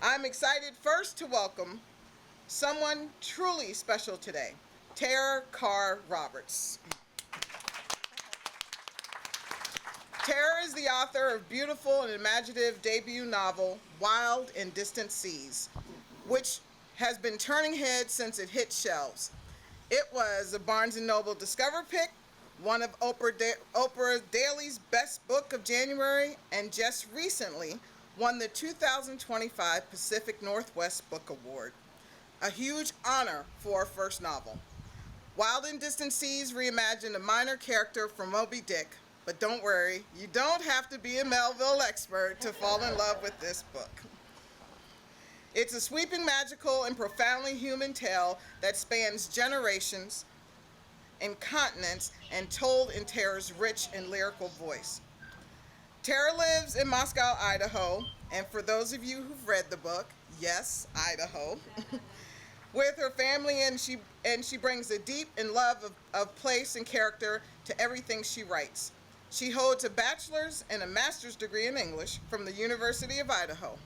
I'm excited first to welcome someone truly special today, Karr Roberts. Tara is the author of beautiful and imaginative debut novel, Wild and Distant Seas, which has been turning heads since it hit shelves. It was a Barnes & Noble Discover pick, one of Oprah Daily's Best Book of January, and just recently won the 2025 Pacific Northwest Book Award. A huge honor for a first novel. Wild and Distant Seas reimagined a minor character from Moby Dick, but don't worry, you don't have to be a Melville expert to fall in love with this book. It's a sweeping, magical, and profoundly human tale that spans generations and continents and told in Tara's rich and lyrical voice. Tara lives in Moscow, Idaho, and for those of you who've read the book, yes, Idaho, with her family, and she brings a deep and love of place and character to everything she writes. She holds a bachelor's and a master's degree in English from the University of Idaho.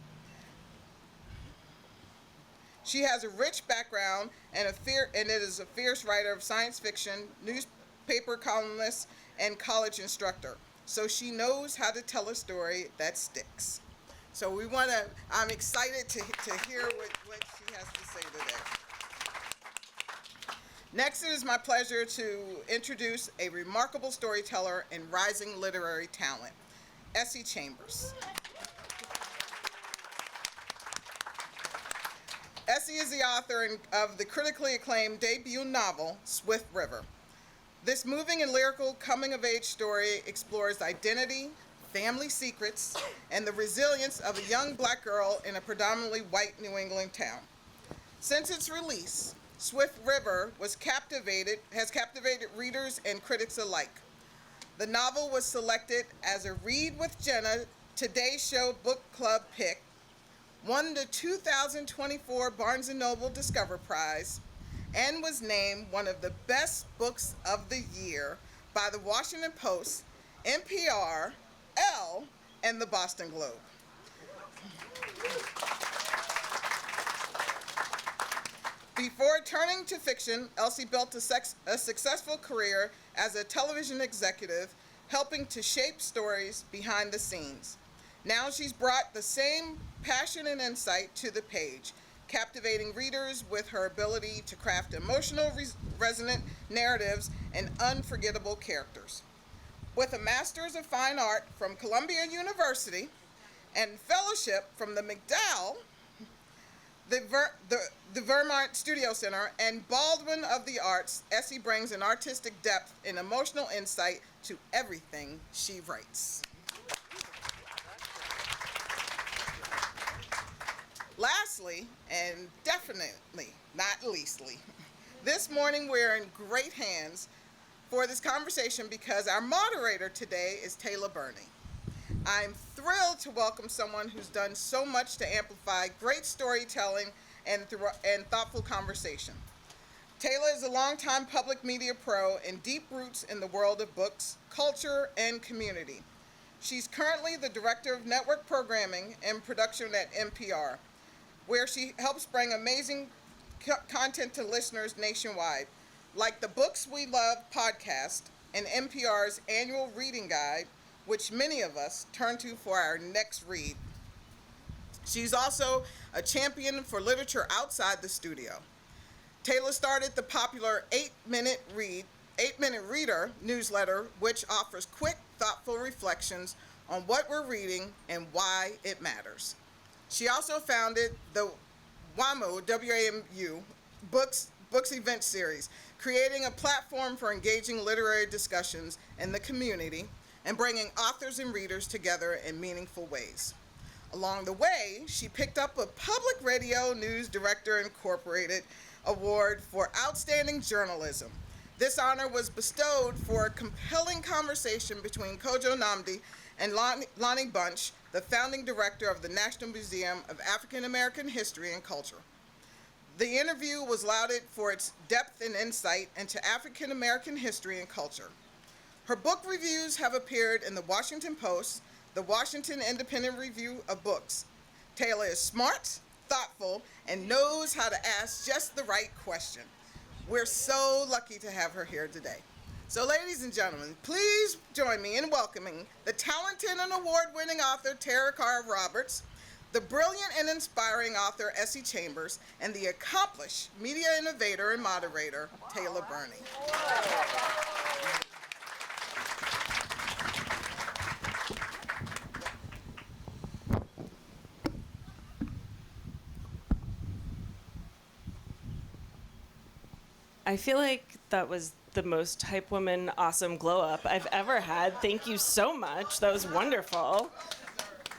She has a rich background and is a fierce writer of science fiction, newspaper columnist, and college instructor. So she knows how to tell a story that sticks. So I'm excited to hear what she has to say today. Next, it is my pleasure to introduce a remarkable storyteller and rising literary talent, Essie Chambers. Essie is the author of the critically acclaimed debut novel, Swift River. This moving and lyrical coming-of-age story explores identity, family secrets, and the resilience of a young black girl in a predominantly white New England town. Since its release, Swift River has captivated readers and critics alike. The novel was selected as a Read with Jenna Today Show Book Club pick, won the 2024 Barnes & Noble Discover Prize, and was named one of the best books of the year by the Washington Post, NPR, Elle, and the Boston Globe. Before turning to fiction, Elsie built a successful career as a television executive, helping to shape stories behind the scenes. Now she's brought the same passion and insight to the page, captivating readers with her ability to craft emotional, resonant narratives and unforgettable characters. With a Master's of Fine Art from Columbia University and fellowship from the MacDowell, the Vermont Studio Center, and Baldwin of the Arts, Essie brings an artistic depth and emotional insight to everything she writes. Lastly, and definitely not leastly, this morning we're in great hands for this conversation because our moderator today is Taylor Burney. I'm thrilled to welcome someone who's done so much to amplify great storytelling and thoughtful conversation. Taylor is a longtime public media pro and deep roots in the world of books, culture, and community. She's currently the Director of Network Programming and Production at NPR, where she helps bring amazing content to listeners nationwide, like the Books We Love podcast and NPR's annual reading guide, which many of us turn to for our next read. She's also a champion for literature outside the studio. Taylor started the popular 8-Minute Reader newsletter, which offers quick, thoughtful reflections on what we're reading and why it matters. She also founded the WAMU, W-A-M-U, Books event series, creating a platform for engaging literary discussions in the community and bringing authors and readers together in meaningful ways. Along the way, she picked up a Public Radio News Director Incorporated Award for Outstanding Journalism. This honor was bestowed for a compelling conversation between Kojo Nnamdi and Lonnie Bunch, the founding director of the National Museum of African American History and Culture. The interview was lauded for its depth and insight into African American history and culture. Her book reviews have appeared in the Washington Post, the Washington Independent Review of Books. Taylor is smart, thoughtful, and knows how to ask just the right question. We're so lucky to have her here today. So ladies and gentlemen, please join me in welcoming the talented and award-winning author Tara Karr Roberts, the brilliant and inspiring author Essie Chambers, and the accomplished media innovator and moderator Taylor Burney. I feel like that was the most hype woman awesome glow up I've ever had. Thank you so much. That was wonderful.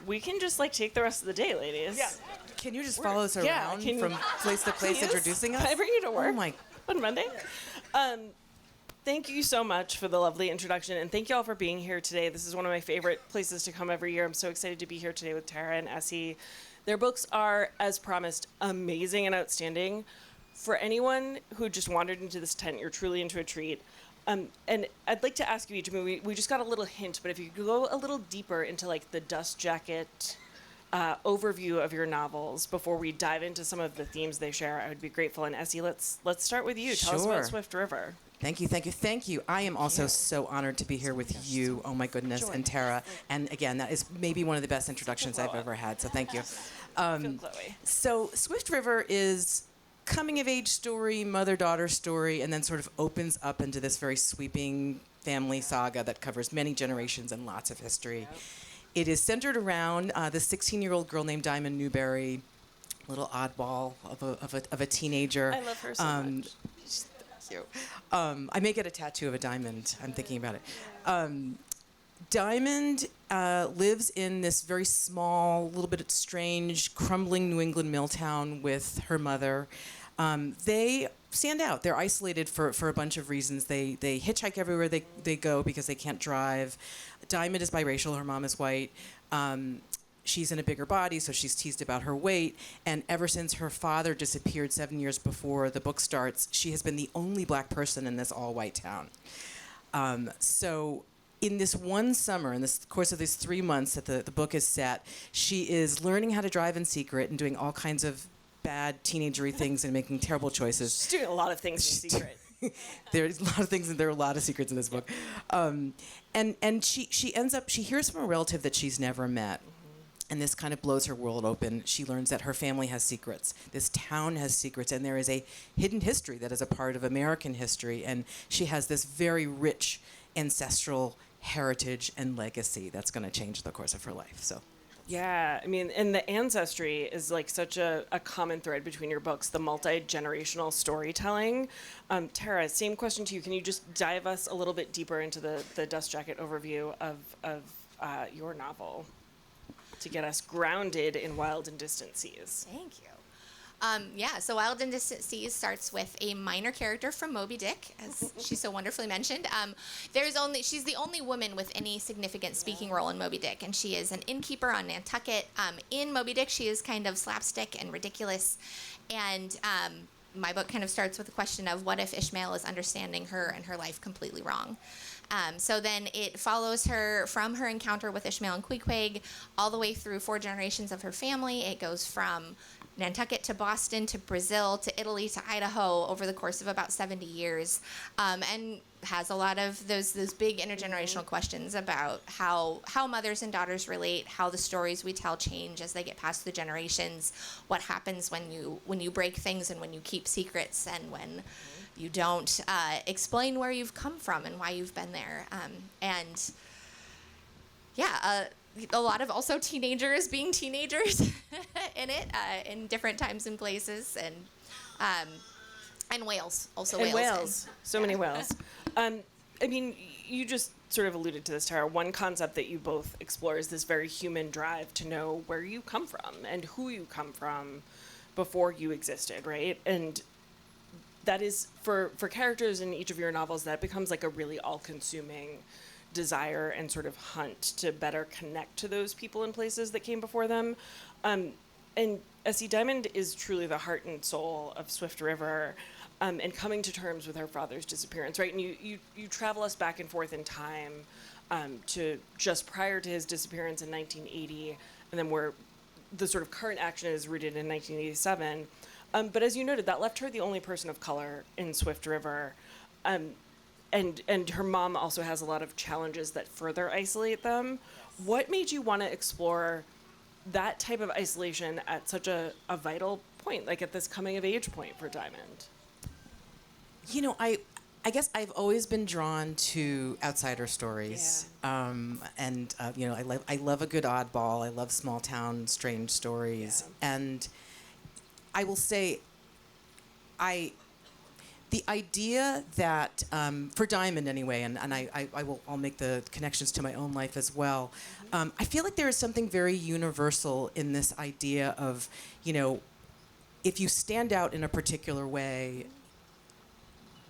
We can just take the rest of the day, ladies. Yeah. Can you just follow us around from place to place introducing us? Can I bring you to work on Monday? Thank you so much for the lovely introduction, and thank you all for being here today. This is one of my favorite places to come every year. I'm so excited to be here today with Tara and Essie. Their books are, as promised, amazing and outstanding. For anyone who just wandered into this tent, you're truly into a treat. And I'd like to ask you each, we just got a little hint, but if you could go a little deeper into the dust jacket overview of your novels before we dive into some of the themes they share, I would be grateful. And Essie, let's start with you. Tell us about Swift River. Thank you. I am also so honored to be here with you, oh my goodness, and Tara. And again, that is maybe one of the best introductions I've ever had, so thank you. So Swift River is coming-of-age story, mother-daughter story, and then sort of opens up into this very sweeping family saga that covers many generations and lots of history. Yep. It is centered around the 16-year-old girl named Diamond Newberry, little oddball of a teenager. I love her so much. She's cute. I may get a tattoo of a diamond. I'm thinking about it. Diamond lives in this very small, little bit strange, crumbling New England mill town with her mother. They stand out. They're isolated for a bunch of reasons. They hitchhike everywhere they go because they can't drive. Diamond is biracial. Her mom is white. She's in a bigger body, so she's teased about her weight. And ever since her father disappeared 7 years before the book starts, she has been the only black person in this all-white town. So in this one summer, in the course of these 3 months that the book is set, she is learning how to drive in secret and doing all kinds of bad teenagery things and making terrible choices. She's doing a lot of things in secret. There's a lot of things, and there are a lot of secrets in this book. And she ends up, she hears from a relative that she's never met. And this kind of blows her world open. She learns that her family has secrets. This town has secrets, and there is a hidden history that is a part of American history. And she has this very rich ancestral heritage and legacy that's going to change the course of her life. So, yeah, I mean, and the ancestry is such a common thread between your books, the multi-generational storytelling. Tara, same question to you. Can you just dive us a little bit deeper into the Dust Jacket overview of your novel to get us grounded in Wild and Distant Seas? Thank you. So Wild and Distant Seas starts with a minor character from Moby Dick, as she so wonderfully mentioned. She's the only woman with any significant speaking role in Moby Dick, and she is an innkeeper on Nantucket. In Moby Dick, she is kind of slapstick and ridiculous, and my book kind of starts with the question of what if Ishmael is understanding her and her life completely wrong. So then it follows her from her encounter with Ishmael and Queequeg all the way through 4 generations of her family. It goes from Nantucket to Boston to Brazil to Italy to Idaho over the course of about 70 years, and has a lot of those big intergenerational questions about how mothers and daughters relate, how the stories we tell change as they get past the generations, what happens when you break things and when you keep secrets and when you don't explain where you've come from and why you've been there, a lot of also teenagers being teenagers in it, in different times and places, and whales, also and whales. Whales. So many whales. I mean, you just sort of alluded to this, Tara. One concept that you both explore is this very human drive to know where you come from and who you come from before you existed, right? And that is, for characters in each of your novels, that becomes a really all-consuming desire and sort of hunt to better connect to those people and places that came before them. And Essie, Diamond is truly the heart and soul of Swift River, and coming to terms with her father's disappearance, right? And you travel us back and forth in time to just prior to his disappearance in 1980, and then we're the sort of current action is rooted in 1987. But as you noted, that left her the only person of color in Swift River. And her mom also has a lot of challenges that further isolate them. What made you want to explore that type of isolation at such a vital point, like at this coming of age point for Diamond? You know, I guess I've always been drawn to outsider stories. You know, I love a good oddball. I love small town strange stories. Yeah. And I will say, the idea that for Diamond anyway, and I'll make the connections to my own life as well. I feel like there is something very universal in this idea of, you know, if you stand out in a particular way,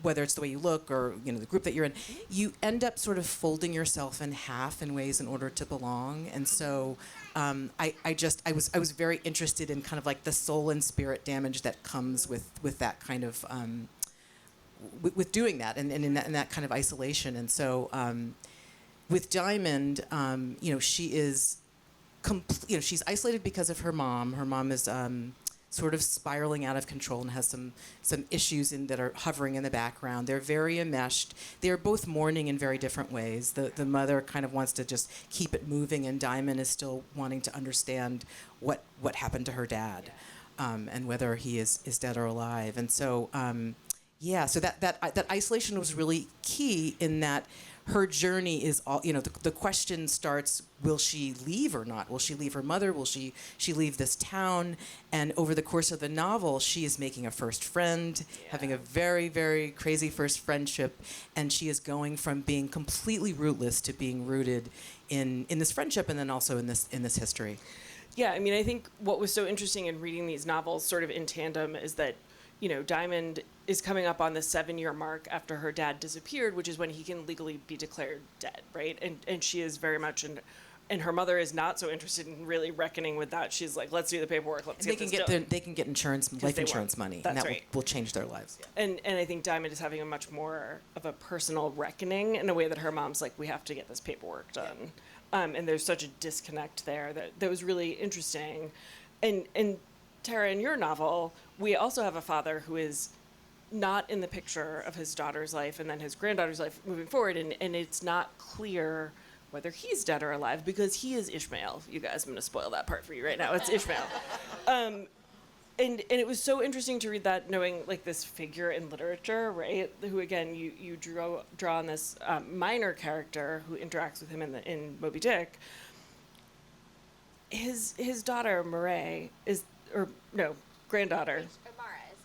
whether it's the way you look or, you know, the group that you're in, you end up sort of folding yourself in half in ways in order to belong. And so I was very interested in kind of like the soul and spirit damage that comes with that kind of with doing that and in that kind of isolation. And so with Diamond, you know, she is you know, she's isolated because of her mom. Her mom is sort of spiraling out of control and has some issues that are hovering in the background. They're very enmeshed. They're both mourning in very different ways. The mother kind of wants to just keep it moving, and Diamond is still wanting to understand what happened to her dad, and whether he is dead or alive. And so, so that isolation was really key in that her journey is all, you know, the question starts, will she leave or not? Will she leave her mother? Will she leave this town? And over the course of the novel, she is making a first friend, having a very, very crazy first friendship, and she is going from being completely rootless to being rooted in this friendship and then also in this history. Yeah, I mean, I think what was so interesting in reading these novels sort of in tandem is that, you know, Diamond is coming up on the 7-year mark after her dad disappeared, which is when he can legally be declared dead, right? And she is very much and her mother is not so interested in really reckoning with that. She's like, let's do the paperwork. Let's get this done. They can get life insurance money, That's and that right. will change their lives. Yeah. And I think Diamond is having a much more of a personal reckoning in a way that her mom's like, we have to get this paperwork done. And there's such a disconnect there that was really interesting. And Tara, in your novel, we also have a father who is not in the picture of his daughter's life and then his granddaughter's life moving forward, and it's not clear whether he's dead or alive because he is Ishmael. You guys, I'm going to spoil that part for you right now. It's Ishmael. And it was so interesting to read that, knowing like this figure in literature, right? Who again you draw on this minor character who interacts with him in Moby Dick. His daughter Marae granddaughter.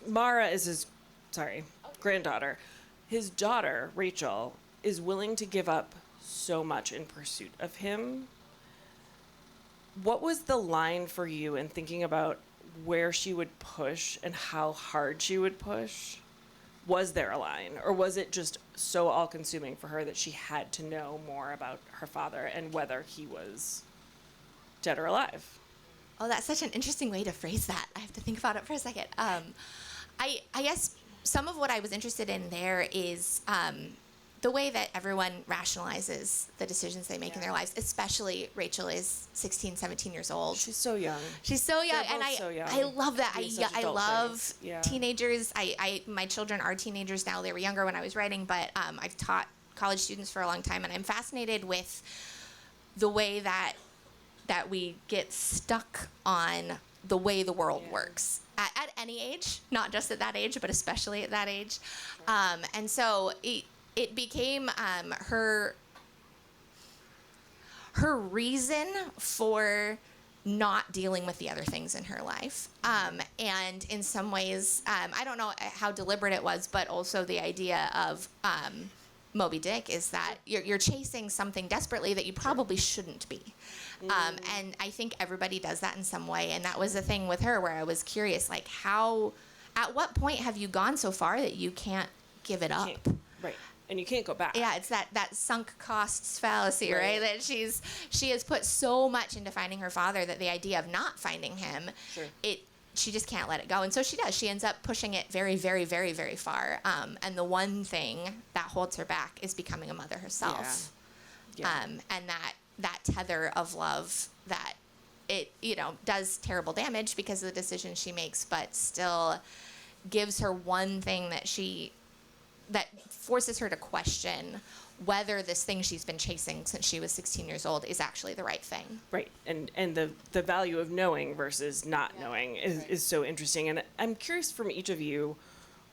Mara is his granddaughter. His daughter Rachel is willing to give up so much in pursuit of him. What was the line for you in thinking about where she would push and how hard she would push? Was there a line, or was it just so all-consuming for her that she had to know more about her father and whether he was dead or alive? Oh, that's such an interesting way to phrase that. I have to think about it for a second. I guess some of what I was interested in there is the way that everyone rationalizes the decisions they make in their lives, especially Rachel is 16, 17 years old. She's so young. She's so young, They're and both so young. I love that. I love things. Yeah. teenagers. My children are teenagers now. They were younger when I was writing, but I've taught college students for a long time, and I'm fascinated with the way that we get stuck on the way the world works at any age, not just at that age, but especially at that age. And so it became her reason for not dealing with the other things in her life. And in some ways, I don't know how deliberate it was, but also the idea of Moby Dick is that you're chasing something desperately that you probably shouldn't be. And I think everybody does that in some way. And that was the thing with her where I was curious, like at what point have you gone so far that you can't give it up? Right. And you can't go back. Yeah, it's that sunk costs fallacy, right? That she has put so much into finding her father that the idea of not finding him, she just can't let it go. And so she does. She ends up pushing it very, very, very, very far. And the one thing that holds her back is becoming a mother herself. Yeah. And that tether of love that it, does terrible damage because of the decisions she makes, but still gives her one thing that forces her to question whether this thing she's been chasing since she was 16 years old is actually the right thing. Right, and the value of knowing versus not knowing is so interesting. And I'm curious from each of you,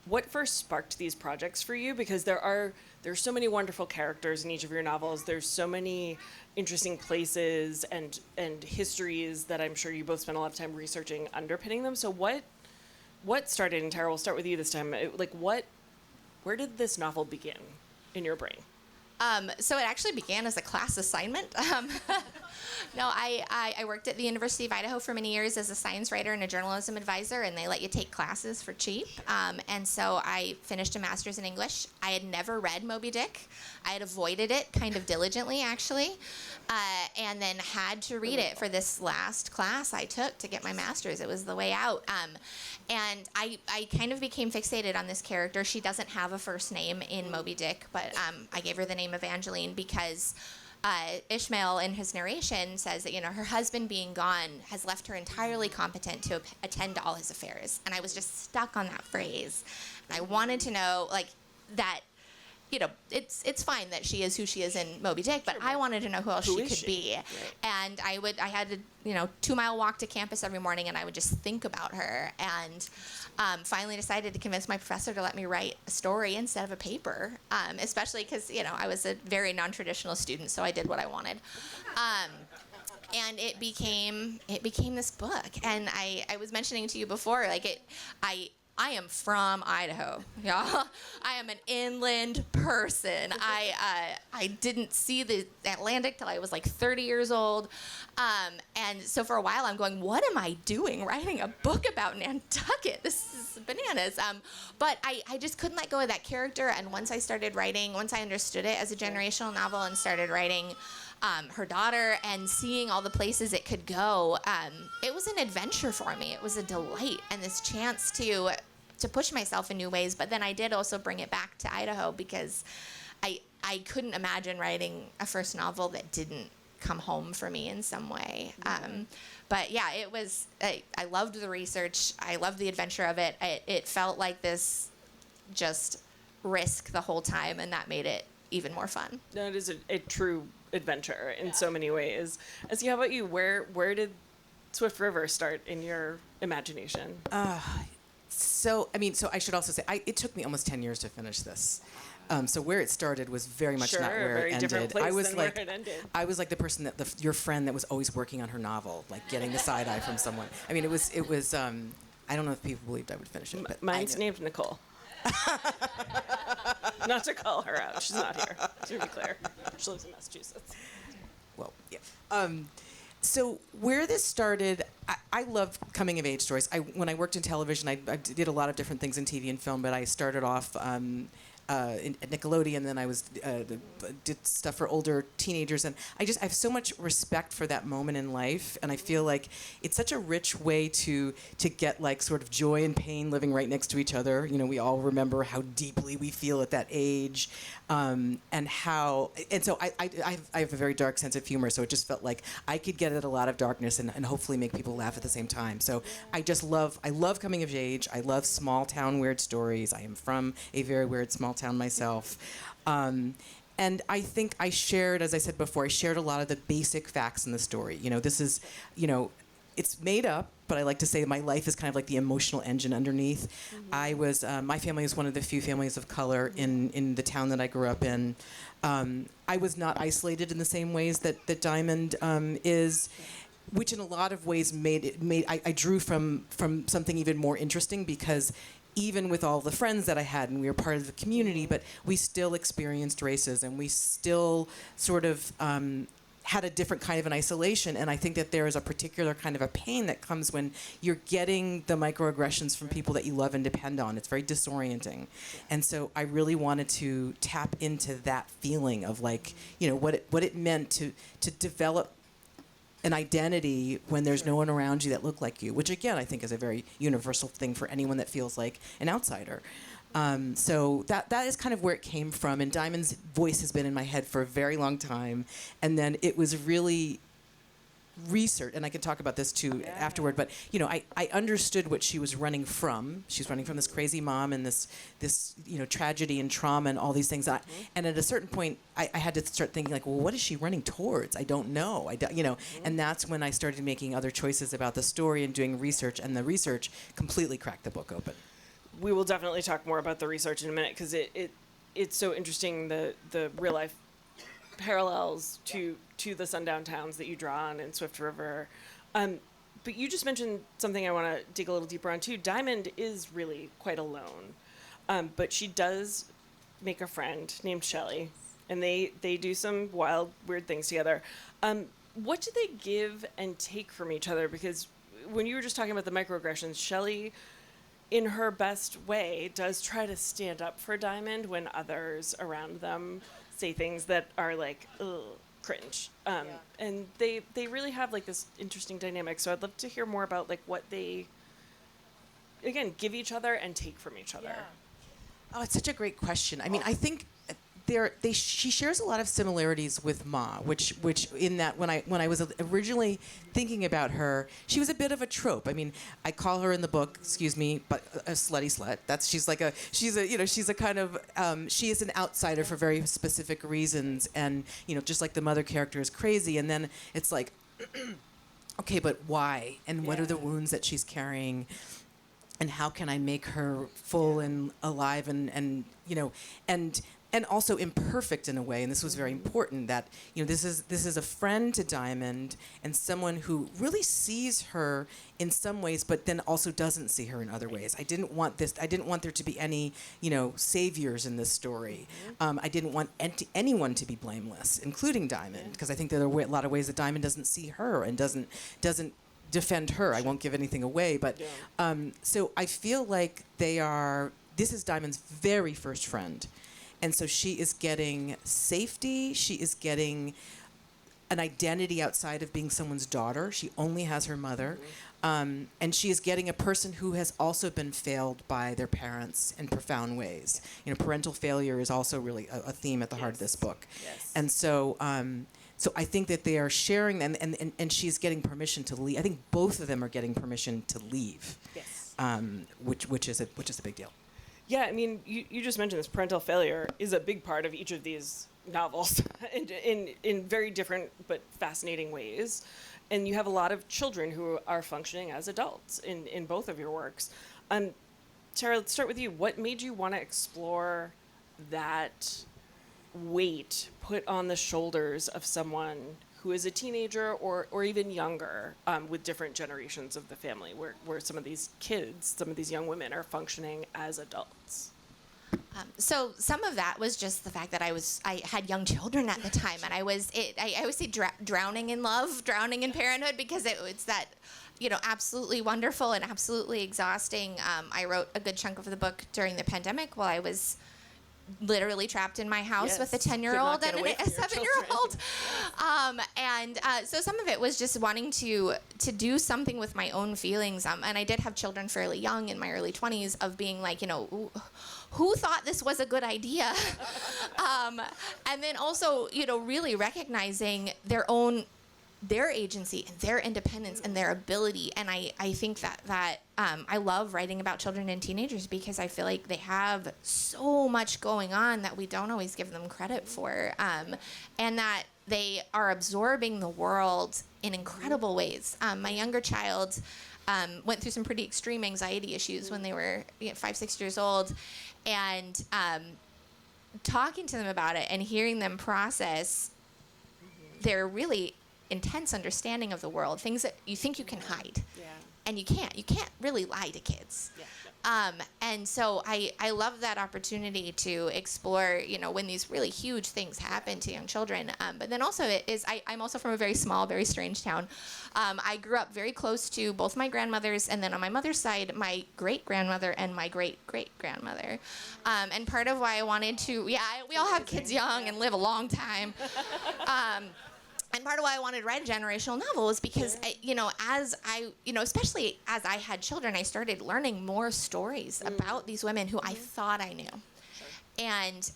what first sparked these projects for you? Because there's so many wonderful characters in each of your novels. There's so many interesting places and histories that I'm sure you both spent a lot of time researching underpinning them. So what started, and Tara, we'll start with you this time. Where did this novel begin in your brain? So it actually began as a class assignment. No, I worked at the University of Idaho for many years as a science writer and a journalism advisor, and they let you take classes for cheap. And so I finished a master's in English. I had never read Moby Dick. I had avoided it kind of diligently, actually, and then had to read it for this last class I took to get my master's. It was the way out. And I kind of became fixated on this character. She doesn't have a first name in Moby Dick, but I gave her the name Evangeline because Ishmael in his narration says that, her husband being gone has left her entirely competent to attend to all his affairs. And I was just stuck on that phrase. And I wanted to know, that, it's fine that she is who she is in Moby Dick, but I wanted to know who else she could be. Right. And I had a 2-mile walk to campus every morning, and I would just think about her. And finally decided to convince my professor to let me write a story instead of a paper, especially because, I was a very non-traditional student, so I did what I wanted. And it became this book. And I was mentioning to you before, I am from Idaho, y'all. I am an inland person. I didn't see the Atlantic till I was 30 years old. And so for a while I'm going, what am I doing writing a book about Nantucket? This is bananas. But I just couldn't let go of that character. And once I understood it as a generational novel and started writing her daughter and seeing all the places it could go, it was an adventure for me. It was a delight and this chance to push myself in new ways. But then I did also bring it back to Idaho because I couldn't imagine writing a first novel that didn't come home for me in some way. But yeah, it was, I loved the research. I loved the adventure of it. It felt like this just risk the whole time, and that made it even more fun. No, it is a true adventure in so many ways. Essie, how about you? Where did Swift River start in your imagination? So I should also say, it took me almost 10 years to finish this. So where it started was very much not where very it ended. Different place than where it ended. I was like the person that your friend that was always working on her novel, getting the side eye from someone. I mean, it was. I don't know if people believed I would finish it. But mine's named Nicole. Not to call her out. She's not here. To be clear, she lives in Massachusetts. Well, yeah. So where this started, I love coming of age stories. When I worked in television, I did a lot of different things in TV and film, but I started off at Nickelodeon, then I did stuff for older teenagers, and I have so much respect for that moment in life, and I feel like it's such a rich way to get sort of joy and pain living right next to each other. We all remember how deeply we feel at that age, and so I have a very dark sense of humor, so it just felt like I could get at a lot of darkness and hopefully make people laugh at the same time. So I love coming of age. I love small town weird stories. I am from a very weird small town myself. And I think I shared, as I said before, a lot of the basic facts in the story. This is, it's made up, but I like to say my life is kind of like the emotional engine underneath. Mm-hmm. My family is one of the few families of color in the town that I grew up in. I was not isolated in the same ways that Diamond is, which in a lot of ways I drew from something even more interesting, because even with all the friends that I had, and we were part of the community, but we still experienced racism. We still sort of had a different kind of an isolation, and I think that there is a particular kind of a pain that comes when you're getting the microaggressions from people that you love and depend on. It's very disorienting. And so I really wanted to tap into that feeling of what it meant to develop an identity when there's no one around you that looked like you, which again I think is a very universal thing for anyone that feels like an outsider. So that is kind of where it came from, and Diamond's voice has been in my head for a very long time, and then it was really research, and I can talk about this too afterward, but I understood what she was running from. She's running from this crazy mom and this tragedy and trauma and all these things. And at a certain point, I had to start thinking like, well, what is she running towards? I don't know. And that's when I started making other choices about the story and doing research, and the research completely cracked the book open. We will definitely talk more about the research in a minute, because it's so interesting, the real life parallels to the sundown towns that you draw on in Swift River. But you just mentioned something I want to dig a little deeper on too. Diamond is really quite alone, but she does make a friend named Shelley, and they do some wild, weird things together. What do they give and take from each other? Because when you were just talking about the microaggressions, Shelley, in her best way, does try to stand up for Diamond when others around them say things that are like, ugh, cringe. And they really have like this interesting dynamic. So I'd love to hear more about like what they, again, give each other and take from each other. Oh, it's such a great question. I mean, I think she shares a lot of similarities with Ma, which in that when I was originally thinking about her, she was a bit of a trope. I mean, I call her in the book, excuse me, but a slutty slut. She's a kind of she is an outsider for very specific reasons, and just like the mother character is crazy, and then it's like, okay, but why? And what are the wounds that she's carrying? And how can I make her full and alive and also imperfect in a way, and this was very important, that this is a friend to Diamond, and someone who really sees her in some ways, but then also doesn't see her in other ways. I didn't want there to be any saviors in this story. I didn't want anyone to be blameless, including Diamond, because I think there are a lot of ways that Diamond doesn't see her and doesn't defend her. I won't give anything away, but so I feel like this is Diamond's very first friend. And so she is getting safety. She is getting an identity outside of being someone's daughter. She only has her mother. And she is getting a person who has also been failed by their parents in profound ways. Parental failure is also really a theme at the heart of this book. Yes. And so I think that they are sharing, and she's getting permission to leave. I think both of them are getting permission to leave. Yes. Which is a big deal. Yeah, I mean, you just mentioned this. Parental failure is a big part of each of these novels in very different but fascinating ways. And you have a lot of children who are functioning as adults in both of your works. Tara, let's start with you. What made you want to explore that weight put on the shoulders of someone who is a teenager or even younger, with different generations of the family, where some of these kids, some of these young women are functioning as adults? So some of that was just the fact that I had young children at the time, and I always say drowning in love, drowning in parenthood, because it's that, absolutely wonderful and absolutely exhausting. I wrote a good chunk of the book during the pandemic while I was literally trapped in my house with a 10-year-old and a 7-year-old. So some of it was just wanting to do something with my own feelings. And I did have children fairly young, in my early 20s, of being like, who thought this was a good idea? And then also, really recognizing their agency and their independence and their ability. And I think that I love writing about children and teenagers because I feel like they have so much going on that we don't always give them credit for, and that they are absorbing the world in incredible ways. My younger child went through some pretty extreme anxiety issues when they were 5-6 years old, and talking to them about it and hearing them process their really intense understanding of the world, things that you think you can hide, and you can't really lie to kids. And so I love that opportunity to explore, when these really huge things happen to young children. But then also I'm also from a very small, very strange town. I grew up very close to both my grandmothers, and then on my mother's side, my great-grandmother and my great-great-grandmother. And part of why I wanted to, we all have kids young and live a long time. And part of why I wanted to write a generational novel was because, especially as I had children, I started learning more stories about these women who I thought I knew. And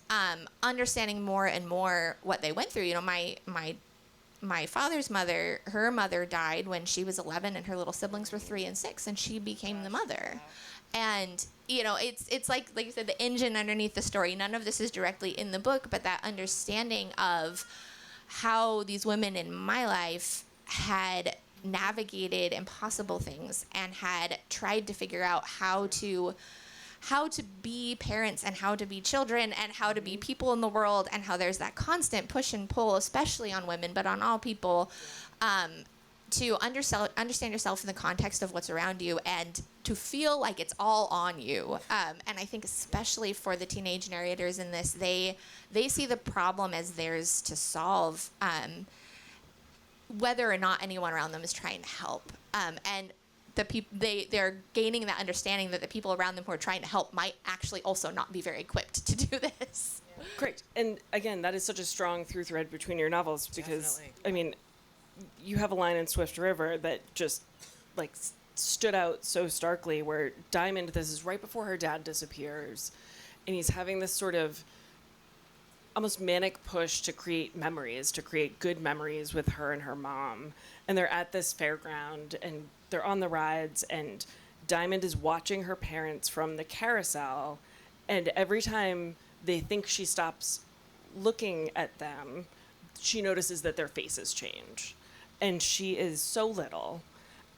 understanding more and more what they went through. My my father's mother, her mother died when she was 11 and her little siblings were 3 and 6, and she became the mother. And, you know, it's like you said, the engine underneath the story. None of this is directly in the book, but that understanding of how these women in my life had navigated impossible things and had tried to figure out how to be parents and how to be children and how to be people in the world, and how there's that constant push and pull, especially on women, but on all people, to understand yourself in the context of what's around you and to feel like it's all on you. And I think especially for the teenage narrators in this, they see the problem as theirs to solve, whether or not anyone around them is trying to help. And the they're gaining that understanding that the people around them who are trying to help might actually also not be very equipped to do this. Great. And again, that is such a strong through thread between your novels, because, Definitely. I mean, you have a line in Swift River that just, like, stood out so starkly, where Diamond, this is right before her dad disappears, and he's having this sort of almost manic push to create memories, to create good memories with her and her mom. And they're at this fairground, and they're on the rides, and Diamond is watching her parents from the carousel, and every time they think she stops looking at them, she notices that their faces change. And she is so little,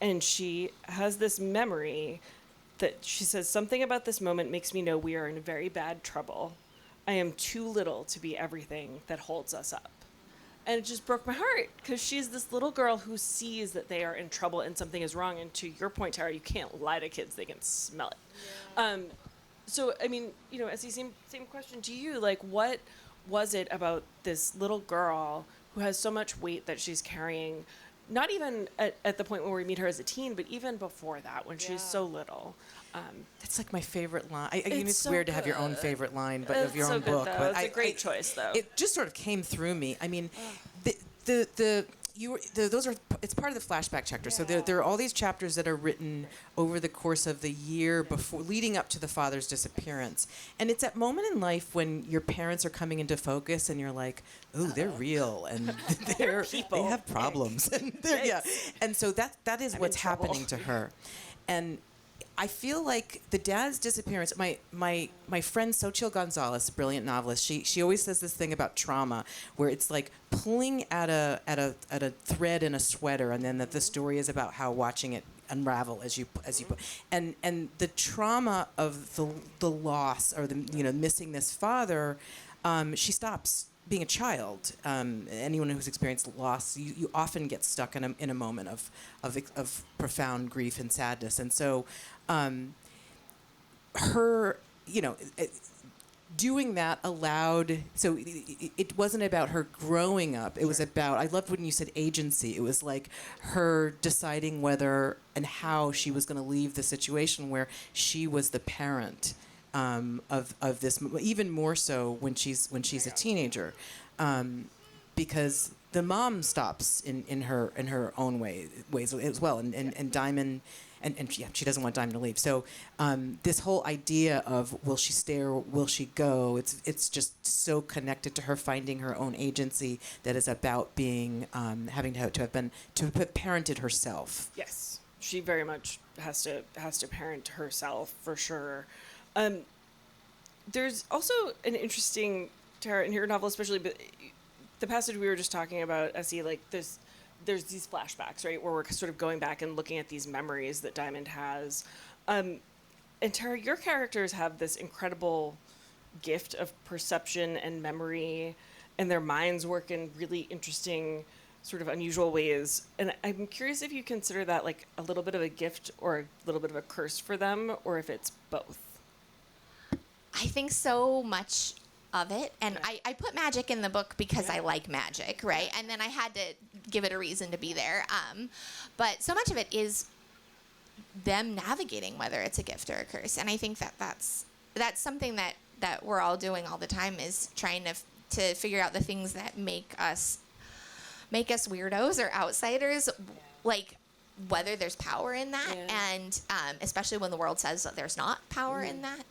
and she has this memory that she says, something about this moment makes me know we are in very bad trouble. I am too little to be everything that holds us up. And it just broke my heart, because she's this little girl who sees that they are in trouble and something is wrong. And to your point, Tara, you can't lie to kids. They can smell it. Yeah. So, I mean, you know, Essie, same question to you. Like, what was it about this little girl who has so much weight that she's carrying, not even at the point when we meet her as a teen, but even before that, when she's so little? That's like my favorite line. I mean, it's so weird to have your own good. favorite line, but It's of your so own good, book. though. But It's a great choice, though. It just sort of came through me. I mean, those are, it's part of the flashback chapter. So there are all these chapters that are written over the course of the year before, leading up to the father's disappearance. And it's that moment in life when your parents are coming into focus, and you're like, "Ooh, they're real, and they have problems." And and so that is what's happening to her. And I feel like the dad's disappearance. My friend Xochitl Gonzalez, brilliant novelist, she always says this thing about trauma, where it's like pulling at a thread in a sweater, and then that the story is about how watching it unravel as you and the trauma of the loss, or the missing this father. She stops being a child. Anyone who's experienced loss, you often get stuck in a moment of profound grief and sadness. And so her, doing that allowed, so it wasn't about her growing up. It was about, I loved when you said agency. It was like her deciding whether and how she was going to leave the situation where she was the parent of this, even more so when she's a teenager, because the mom stops in her own ways as well, and Diamond, and she doesn't want Diamond to leave. So this whole idea of will she stay or will she go? It's just so connected to her finding her own agency, that is about being having to have parented herself. Yes, she very much has to parent herself, for sure. There's also an interesting, Tara, in your novel, especially, but the passage we were just talking about, Essie, like there's these flashbacks, right, where we're sort of going back and looking at these memories that Diamond has. And Tara, your characters have this incredible gift of perception and memory, and their minds work in really interesting, sort of unusual ways. And I'm curious if you consider that like a little bit of a gift or a little bit of a curse for them, or if it's both. I think so much of it, and I put magic in the book because I like magic, right? And then I had to give it a reason to be there. But so much of it is them navigating whether it's a gift or a curse, and I think that's something that we're all doing all the time, is trying to figure out the things that make us weirdos or outsiders. Like, whether there's power in that, Yeah. and especially when the world says that there's not power in that.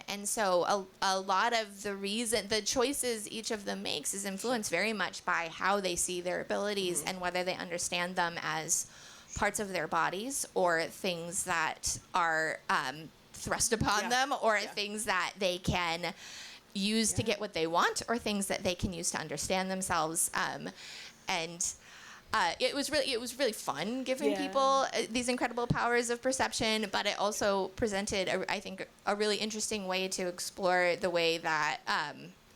And so a lot of the choices each of them makes is influenced very much by how they see their abilities and whether they understand them as parts of their bodies or things that are thrust upon them, or things that they can use to get what they want, or things that they can use to understand themselves. It was really fun giving people these incredible powers of perception, but it also presented, I think, a really interesting way to explore the way that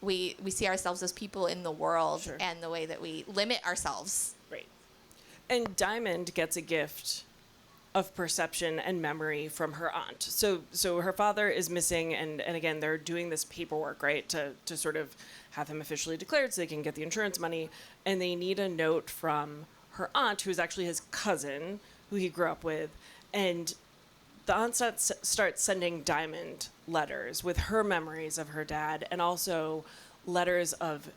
we see ourselves as people in the world, and the way that we limit ourselves. Right. And Diamond gets a gift of perception and memory from her aunt. So her father is missing, and again, they're doing this paperwork, right, to sort of have him officially declared so they can get the insurance money, and they need a note from her aunt, who's actually his cousin, who he grew up with, and the aunt starts sending Diamond letters with her memories of her dad, and also letters of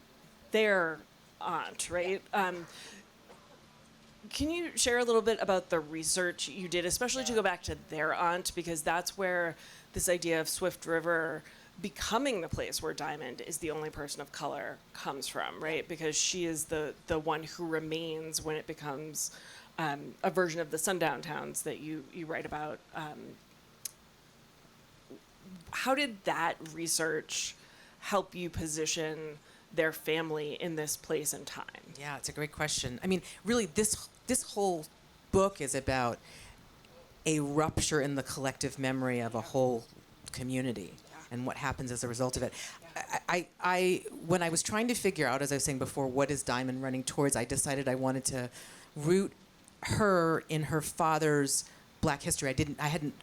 their aunt, right? Can you share a little bit about the research you did, especially to go back to their aunt, because that's where this idea of Swift River becoming the place where Diamond is the only person of color comes from, right? Because she is the one who remains when it becomes a version of the sundown towns that you write about. How did that research help you position their family in this place and time? Yeah, it's a great question. I mean, really, this whole book is about a rupture in the collective memory of a whole community and what happens as a result of it. I when I was trying to figure out, as I was saying before, what is Diamond running towards, I decided I wanted to root her in her father's Black history. I hadn't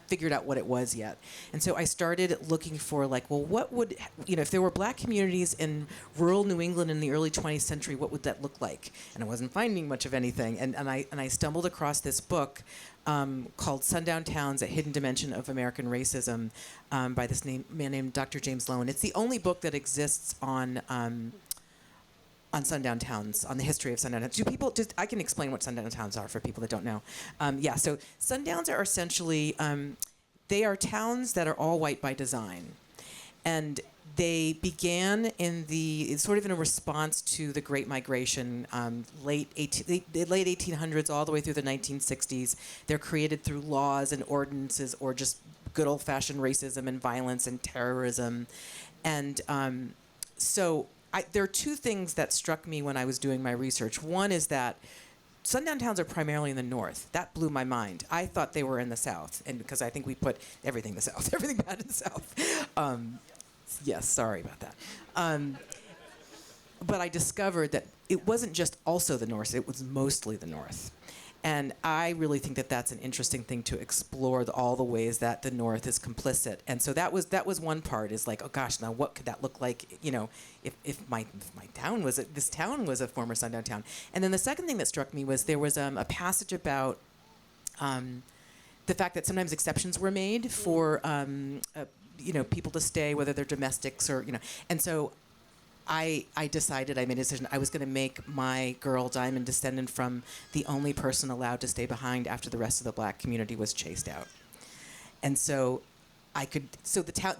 figured out what it was yet. And so I started looking for, like, well, what would, if there were Black communities in rural New England in the early 20th century, what would that look like? And I wasn't finding much of anything. And I stumbled across this book called Sundown Towns, A Hidden Dimension of American Racism by this man named Dr. James Lowen. It's the only book that exists on sundown towns, on the history of sundown towns. Do people I can explain what sundown towns are for people that don't know. So sundowns are essentially, they are towns that are all white by design. And they began in a response to the Great Migration, late 1800s all the way through the 1960s. They're created through laws and ordinances, or just good old-fashioned racism and violence and terrorism. And there are two things that struck me when I was doing my research. One is that sundown towns are primarily in the north. That blew my mind. I thought they were in the south, and because I think we put everything in the south, everything bad in the south. Yes, sorry about that. But I discovered that it wasn't just also the north, it was mostly the north. And I really think that that's an interesting thing to explore, all the ways that the North is complicit. And so that was one part, is like, oh gosh, now what could that look like, if my town was this town was a former sundown town. And then the second thing that struck me was there was a passage about the fact that sometimes exceptions were made for people to stay, whether they're domestics or and so I decided, I made a decision, I was going to make my girl Diamond descendant from the only person allowed to stay behind after the rest of the Black community was chased out. And so the town,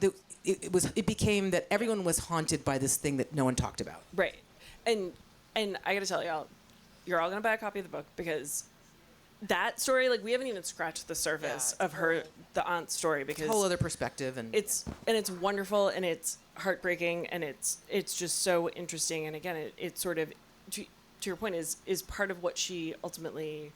it became that everyone was haunted by this thing that no one talked about. Right. And I got to tell y'all, you're all going to buy a copy of the book, because that story, like, we haven't even scratched the surface of the aunt's story, because it's a whole other perspective, and it's wonderful, and it's heartbreaking, and it's just so interesting. And again, it sort of, to your point, is part of what she ultimately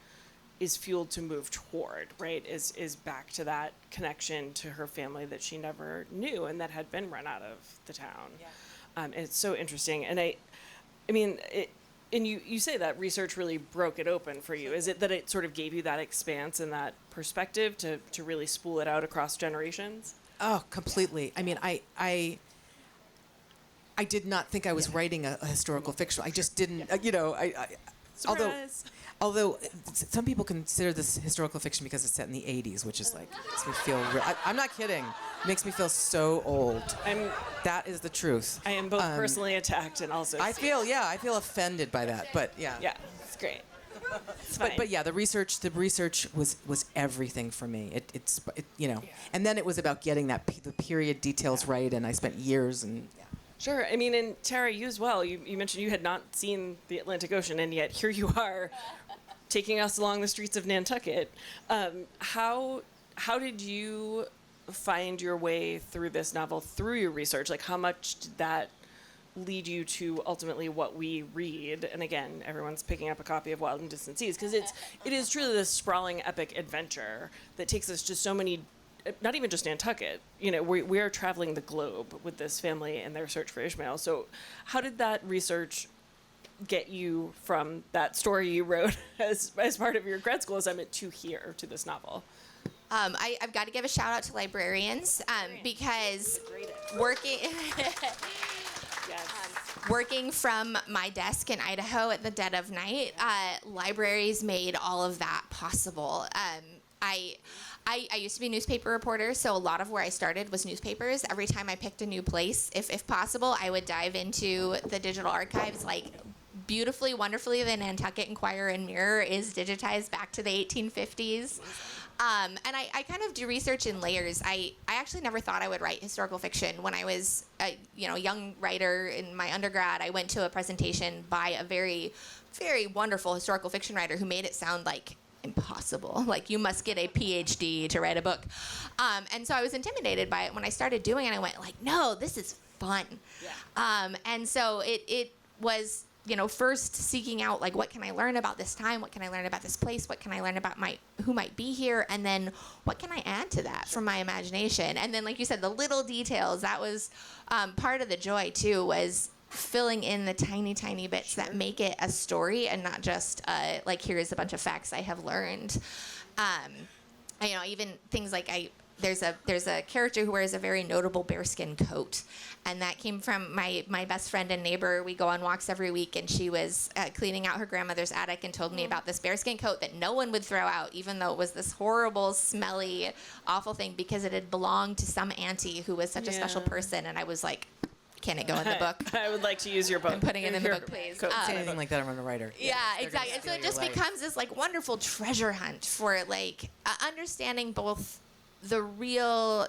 is fueled to move toward, right? Is back to that connection to her family that she never knew and that had been run out of the town. Yeah. It's so interesting, and I mean it. And you say that research really broke it open for you. Is it that it sort of gave you that expanse and that perspective to really spool it out across generations? Oh, completely. I mean, I did not think I was writing a historical fiction. I just didn't, Surprise. Although some people consider this historical fiction because it's set in the 80s, which is like, makes me feel I'm not kidding. It makes me feel so old. That is the truth. I am both personally attacked and also I feel offended by that, but yeah. Yeah, it's great. It's fine. But yeah, the research was everything for me. And then it was about getting the period details right, and I spent years and. Yeah. Sure. I mean, and Tara, you as well. You mentioned you had not seen the Atlantic Ocean, and yet here you are, taking us along the streets of Nantucket. How did you find your way through this novel through your research? Like, how much did that lead you to ultimately what we read? And again, everyone's picking up a copy of Wild and Distant Seas because it is truly this sprawling epic adventure that takes us to so many. Not even just Nantucket. We are traveling the globe with this family and their search for Ishmael. So how did that research get you from that story you wrote as part of your grad school assignment to here, to this novel? I've got to give a shout out to librarians because working... Working from my desk in Idaho at the dead of night, libraries made all of that possible. I used to be a newspaper reporter, so a lot of where I started was newspapers. Every time I picked a new place, if possible, I would dive into the digital archives. Like, beautifully, wonderfully, the Nantucket Enquirer and Mirror is digitized back to the 1850s. And I kind of do research in layers. I actually never thought I would write historical fiction. When I was a young writer in my undergrad, I went to a presentation by a very, very wonderful historical fiction writer who made it sound like impossible. Like, you must get a PhD to write a book. And so I was intimidated by it. When I started doing it, I went like, no, this is fun. Yeah. And so it was, first seeking out, like, what can I learn about this time? What can I learn about this place? What can I learn about who might be here? And then what can I add to that from my imagination? And then, like you said, the little details, that was part of the joy too, was filling in the tiny, tiny bits that make it a story and not just like, here's a bunch of facts I have learned. Even things like there's a character who wears a very notable bearskin coat, and that came from my best friend and neighbor. We go on walks every week, and she was cleaning out her grandmother's attic and told me about this bearskin coat that no one would throw out, even though it was this horrible, smelly, awful thing, because it had belonged to some auntie who was such a special person. And I was like, can it go in the book? I would like to use your book. I'm putting it in the book, please. Anything like that, I'm a writer. Yeah, exactly. And so it just becomes this like wonderful treasure hunt for like understanding both the real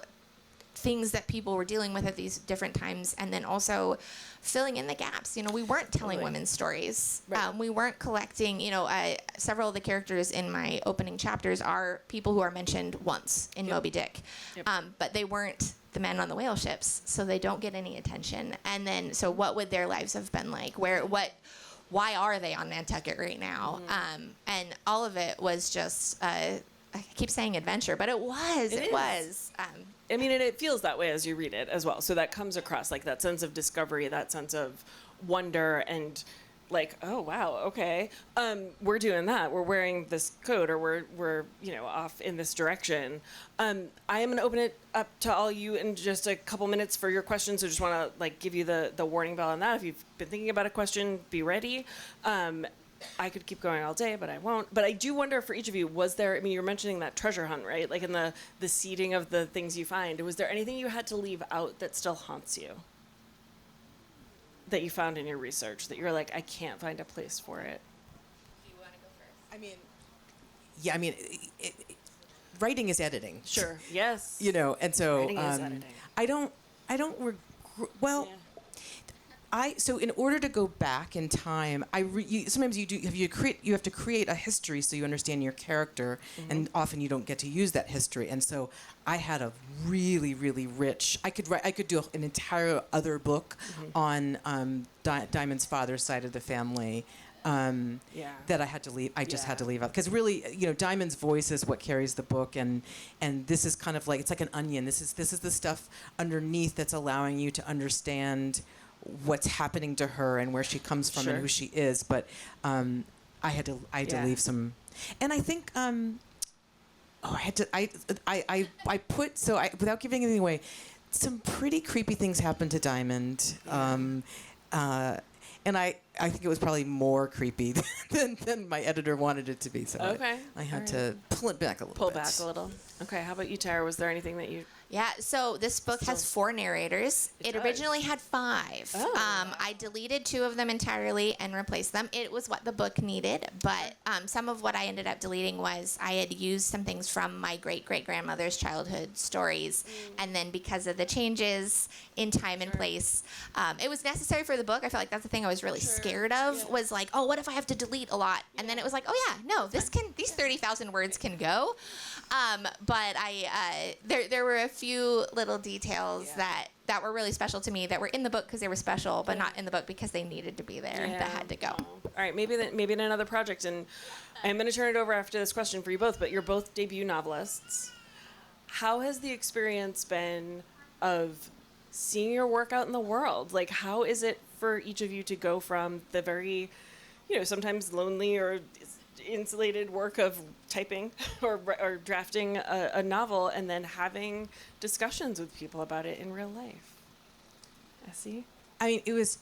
things that people were dealing with at these different times, and then also filling in the gaps. We weren't telling women's stories. Right. We weren't collecting, several of the characters in my opening chapters are people who are mentioned once in Moby Dick. Yep. But they weren't the men on the whale ships, so they don't get any attention. And then, so what would their lives have been like? Why are they on Nantucket right now? Mm-hmm. And all of it was just, I keep saying adventure, but it was. It was. I mean, and it feels that way as you read it as well. So that comes across, like, that sense of discovery, that sense of wonder, and like, oh wow, okay, we're doing that. We're wearing this coat, or we're off in this direction. I am going to open it up to all you in just a couple minutes for your questions. So just want to give you the warning bell on that. If you've been thinking about a question, be ready. I could keep going all day, but I won't. But I do wonder for each of you, was there, I mean, you were mentioning that treasure hunt, right? Like in the seeding of the things you find. Was there anything you had to leave out that still haunts you? That you found in your research that you're like, I can't find a place for it? Do you want to go first? I mean, writing is editing. Sure. Yes. And so writing is editing. I don't well. Yeah. So in order to go back in time, sometimes you have to create a history so you understand your character, mm-hmm. and often you don't get to use that history. And so I had a really, really rich. I could do an entire other book, mm-hmm. on Diamond's father's side of the family. That I had to leave. I just had to leave out because really, Diamond's voice is what carries the book, and this is kind of like, it's like an onion. This is the stuff underneath that's allowing you to understand what's happening to her and where she comes from, and who she is. But I had to leave some, and I think without giving anything away, some pretty creepy things happened to Diamond. And I think it was probably more creepy than my editor wanted it to be. So I had to pull it back a little bit. Okay, how about you, Tara? Was there anything that you... Yeah, so this book has 4 narrators. It does. originally had 5. Oh. I deleted 2 of them entirely and replaced them. It was what the book needed, but some of what I ended up deleting was I had used some things from my great-great-grandmother's childhood stories, and then because of the changes in time and place, it was necessary for the book. I felt like that's the thing I was really scared of, was like, oh, what if I have to delete a lot? And then it was like, oh yeah, no, these 30,000 words can go. But there were a few little details that were really special to me that were in the book because they were special, but not in the book because they needed to be there. That had to go. All right, maybe in another project, and I'm going to turn it over after this question for you both. But you're both debut novelists. How has the experience been of seeing your work out in the world? Like, how is it for each of you to go from the very, sometimes lonely or insulated work of typing or drafting a novel and then having discussions with people about it in real life? Essie? I mean, it was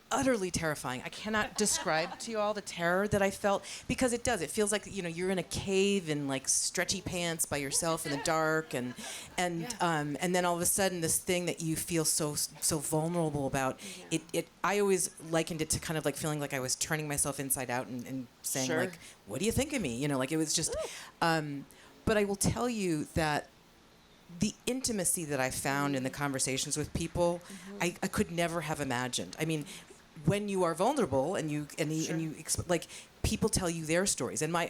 utterly terrifying. I cannot describe to you all the terror that I felt, because it does. It feels like, you're in a cave in like stretchy pants by yourself in the dark, and then all of a sudden this thing that you feel so vulnerable about. I always likened it to kind of like feeling like I was turning myself inside out and saying like, what do you think of me? Like it was just. But I will tell you that the intimacy that I found in the conversations with people, I could never have imagined. I mean, when you are vulnerable and you like, people tell you their stories, and my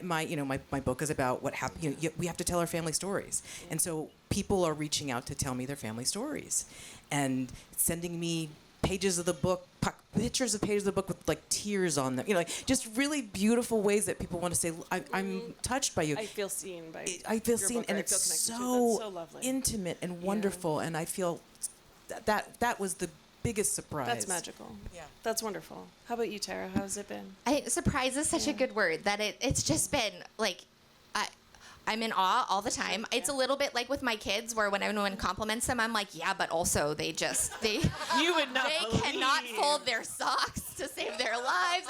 book is about what happened. We have to tell our family stories, and so people are reaching out to tell me their family stories, and sending me pages of the book, pictures of pages of the book with like tears on them, like just really beautiful ways that people want to say, I'm touched by you. I feel seen by I feel seen, book, and it's it's so lovely. intimate and wonderful, and I feel that was the biggest surprise. That's magical. Yeah. That's wonderful. How about you, Tara? How's it been? I think surprise is such a good word that it's just been like, I'm in awe all the time. It's a little bit like with my kids, where when everyone compliments them, I'm like, yeah, but also they You would not they cannot believe. fold their socks to save their lives.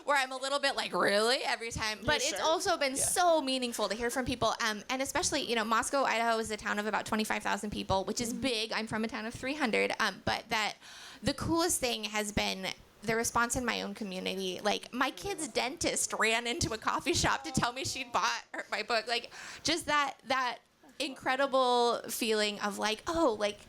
Where I'm a little bit like, really, every time. But it's also been so meaningful to hear from people, and especially Moscow, Idaho is a town of about 25,000 people, which is big. I'm from a town of 300. But that the coolest thing has been the response in my own community. Like, my kid's dentist ran into a coffee shop to tell me she'd bought my book. Like, just that incredible feeling of like, oh, like,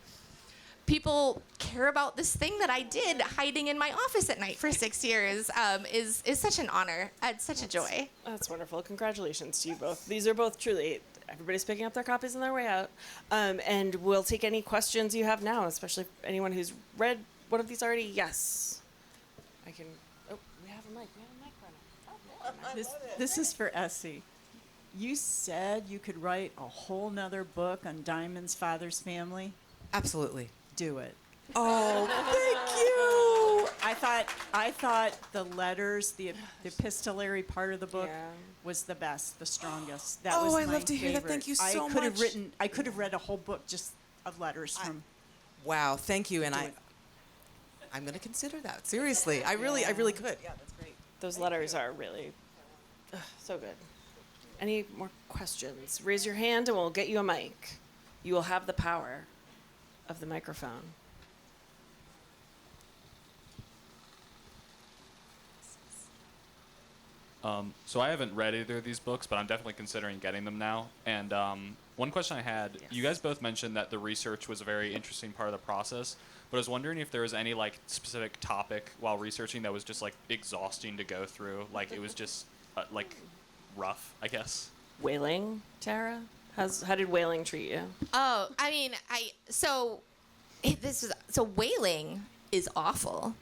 people care about this thing that I did hiding in my office at night for 6 years is such an honor. It's such a joy. That's wonderful. Congratulations to you both. These are both truly, everybody's picking up their copies on their way out. And we'll take any questions you have now, especially anyone who's read one of these already. Yes. I can. Oh, we have a mic. This is for Essie. You said you could write a whole nother book on Diamond's father's family. Absolutely. Do it. Oh, thank you. I thought the letters, the epistolary part of the book was the best, the strongest. That was I my love to hear that. favorite. Thank you so much. I could have read a whole book just of letters from. Wow, thank you, and I'm going to consider that. Seriously, I really could. Yeah, that's great. Those letters are really so good. Any more questions? Raise your hand and we'll get you a mic. You will have the power of the microphone. So I haven't read either of these books, but I'm definitely considering getting them now. And one question I had, you guys both mentioned that the research was a very interesting part of the process, but I was wondering if there was any like specific topic while researching that was just like exhausting to go through, like it was just like rough, I guess. Whaling, Tara? How did whaling treat you? Oh, I mean, whaling is awful.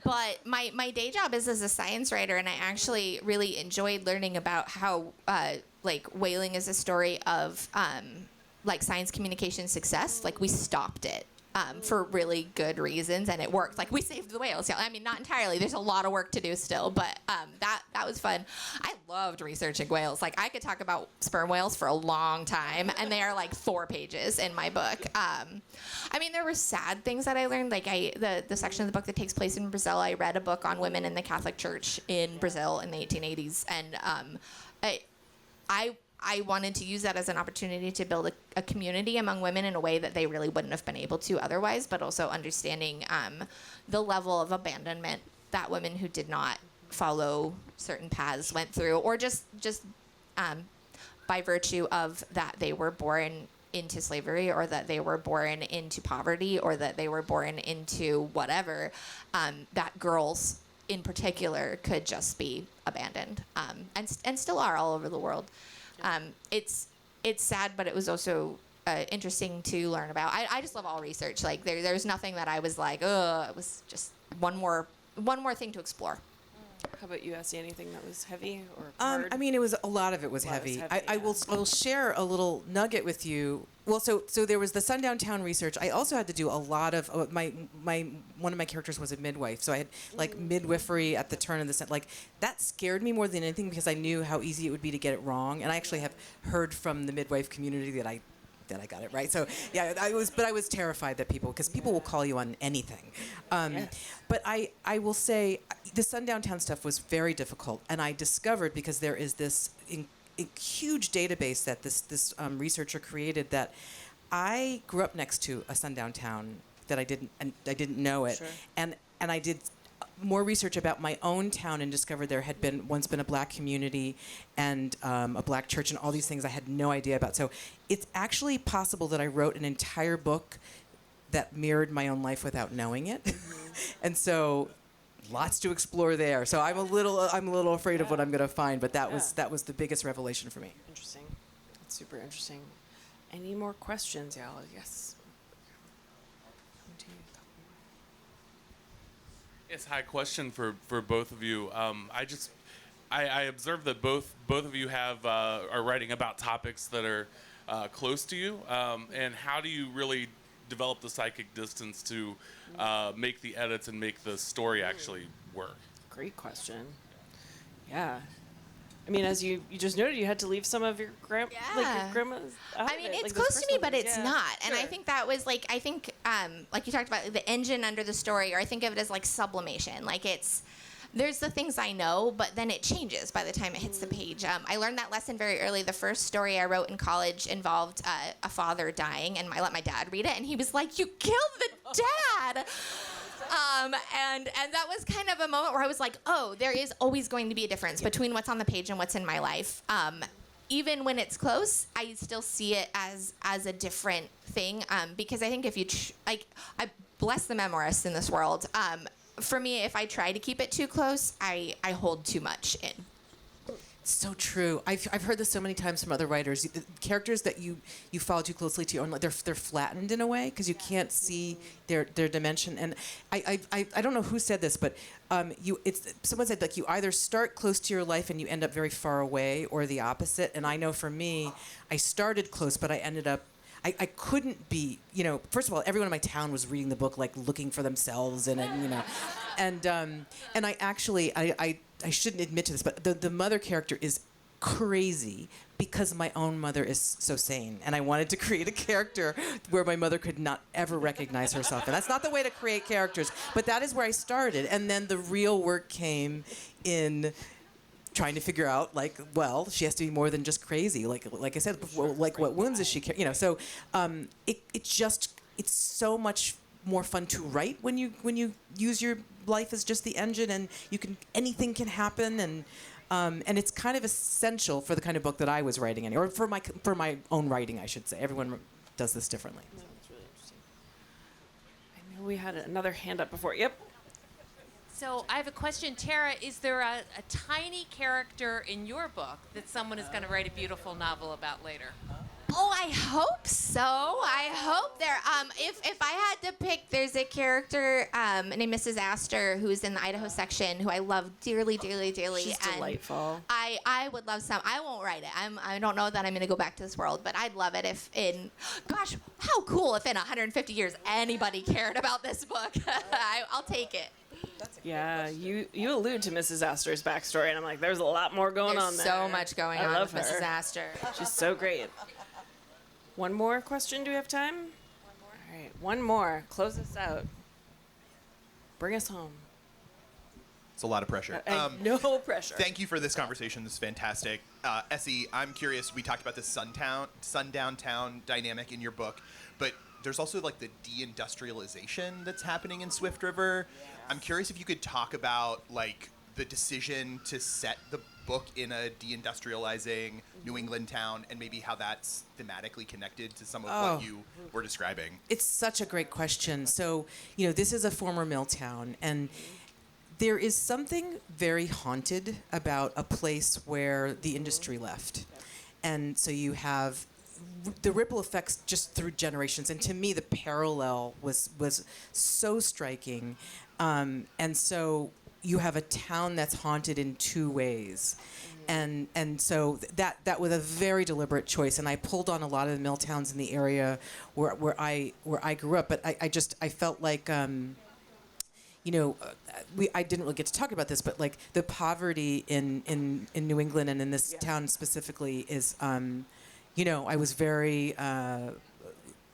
But my day job is as a science writer, and I actually really enjoyed learning about how like whaling is a story of like science communication success. Like, we stopped it for really good reasons, and it worked. Like, we saved the whales. I mean, not entirely. There's a lot of work to do still, but that was fun. I loved researching whales. Like, I could talk about sperm whales for a long time, and they are like 4 pages in my book. I mean, there were sad things that I learned. Like, the section of the book that takes place in Brazil, I read a book on women in the Catholic Church in Brazil in the 1880s, and I wanted to use that as an opportunity to build a community among women in a way that they really wouldn't have been able to otherwise, but also understanding the level of abandonment that women who did not follow certain paths went through, or just by virtue of that they were born into slavery, or that they were born into poverty, or that they were born into whatever, that girls in particular could just be abandoned, and still are all over the world. It's sad, but it was also interesting to learn about. I just love all research. Like there's nothing that I was like, it was just one more thing to explore. How about you, Essie? Anything that was heavy or hard? I mean, it was a lot of it was heavy. I will share a little nugget with you. Well, so there was the Sundown Town research. I also had to do a lot of one of my characters was a midwife, so I had like midwifery at the turn of the like that scared me more than anything because I knew how easy it would be to get it wrong, and I actually have heard from the midwife community that I got it right. So yeah, I was terrified that people will call you on anything. But I will say the Sundown Town stuff was very difficult, and I discovered because there is this huge database that this researcher created that I grew up next to a sundown town that I didn't know it, Sure. and I did more research about my own town and discovered there had once been a black community and a black church and all these things I had no idea about. So it's actually possible that I wrote an entire book that mirrored my own life without knowing it. And so lots to explore there. So I'm a little afraid of what I'm going to find, but that was the biggest revelation for me. Interesting. That's super interesting. Any more questions, y'all? Yes. Yes, hi. Question for both of you. I observed that both of you are writing about topics that are close to you. And how do you really develop the psychic distance to make the edits and make the story actually work? Great question. Yeah. I mean, as you just noted, you had to leave some of your your grandma's. I mean, it's close to me, but it's not. And Sure. I think that was like you talked about the engine under the story, or I think of it as like sublimation. Like there's the things I know, but then it changes by the time it hits the page. I learned that lesson very early. The first story I wrote in college involved a father dying, and I let my dad read it, and he was like, "You killed the dad." And that was kind of a moment where I was like, oh, there is always going to be a difference between what's on the page and what's in my life. Even when it's close, I still see it as a different thing, because I think if you I bless the memoirists in this world. For me, if I try to keep it too close, I hold too much in. So true. I've heard this so many times from other writers. The characters that you follow too closely to your own, they're flattened in a way because you can't see their dimension. And I don't know who said this, but someone said like you either start close to your life and you end up very far away, or the opposite. And I know for me, I started close, but I ended up. I couldn't be, first of all, everyone in my town was reading the book, like looking for themselves, and I actually, I shouldn't admit to this, but the mother character is crazy because my own mother is so sane, and I wanted to create a character where my mother could not ever recognize herself, and that's not the way to create characters, but that is where I started, and then the real work came in trying to figure out, she has to be more than just crazy. Like I said before, what wounds is she carrying? So it's so much more fun to write when you use your life as just the engine, and anything can happen, and it's kind of essential for the kind of book that I was writing, or for my own writing, I should say. Everyone does this differently. No, that's really interesting. I know we had another hand up before. Yep. So I have a question, Tara. Is there a tiny character in your book that someone is going to write a beautiful novel about later? Oh, I hope so. I hope there. If I had to pick, there's a character named Mrs. Astor who's in the Idaho section who I love dearly, dearly, dearly. She's delightful. I would love some. I won't write it. I don't know that I'm going to go back to this world, but I'd love it if gosh, how cool if in 150 years anybody cared about this book. I'll take it. Yeah, you allude to Mrs. Astor's backstory, and I'm like, there's a lot more going on there. There's so much going on with her. Mrs. Astor. She's so great. One more question? Do we have time? One more. All right, one more. Close us out. Bring us home. It's a lot of pressure. No pressure. Thank you for this conversation. This is fantastic. Essie, I'm curious, we talked about the sundown town dynamic in your book, but there's also like the deindustrialization that's happening in Swift River. I'm curious if you could talk about like the decision to set the book in a deindustrializing New England town and maybe how that's thematically connected to some of what you were describing. It's such a great question. So, this is a former mill town, and there is something very haunted about a place where the industry left. And so you have the ripple effects just through generations. And to me, the parallel was so striking. And so you have a town that's haunted in two ways. And so that was a very deliberate choice. And I pulled on a lot of the mill towns in the area where I grew up. But I felt like, I didn't really get to talk about this, but like the poverty in New England and in this town specifically is, I was very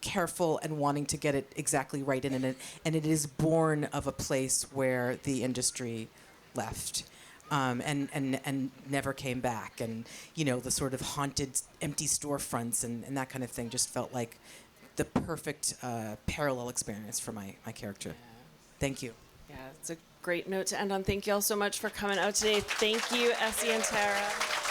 careful and wanting to get it exactly right and it is born of a place where the industry left. And never came back, and the sort of haunted, empty storefronts and that kind of thing just felt like the perfect parallel experience for my character. Yeah. Thank you. Yeah, it's a great note to end on. Thank you all so much for coming out today. Thank you, Essie and Tara.